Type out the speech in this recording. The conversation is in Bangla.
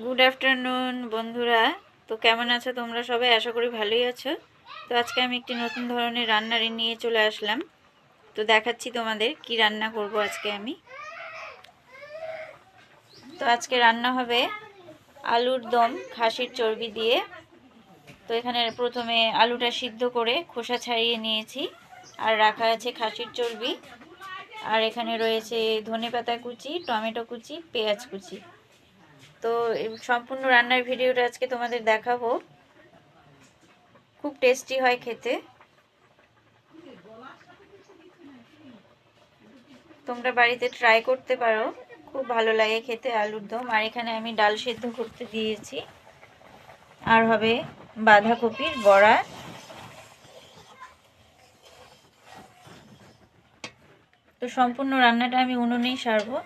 গুড আফটারনুন বন্ধুরা। তো কেমন আছো তোমরা সবাই? আশা করি ভালোই আছো। তো আজকে আমি একটি নতুন ধরনের রান্নার নিয়ে চলে আসলাম। তো দেখাচ্ছি তোমাদের কি রান্না করব আজকে আমি। তো আজকে রান্না হবে আলুর দম খাসির চর্বি দিয়ে। তো এখানে প্রথমে আলুটা সিদ্ধ করে খোসা ছাড়িয়ে নিয়েছি, আর রাখা আছে খাসির চর্বি, আর এখানে রয়েছে ধনেপাতা কুচি, টমেটো কুচি, পেঁয়াজ কুচি। তো সম্পূর্ণ রান্নার ভিডিওটা আজকে তোমাদের দেখাবো। খুব টেস্টি হয় খেতে, তোমরা বাড়িতে ট্রাই করতে পারো, খুব ভালো লাগে খেতে আলুর দম। আর এখানে আমি ডাল সেদ্ধ করতে দিয়েছি, আর হবে বাঁধাকপির বড়া। তো সম্পূর্ণ রান্নাটা আমি উনুনেই সারবো।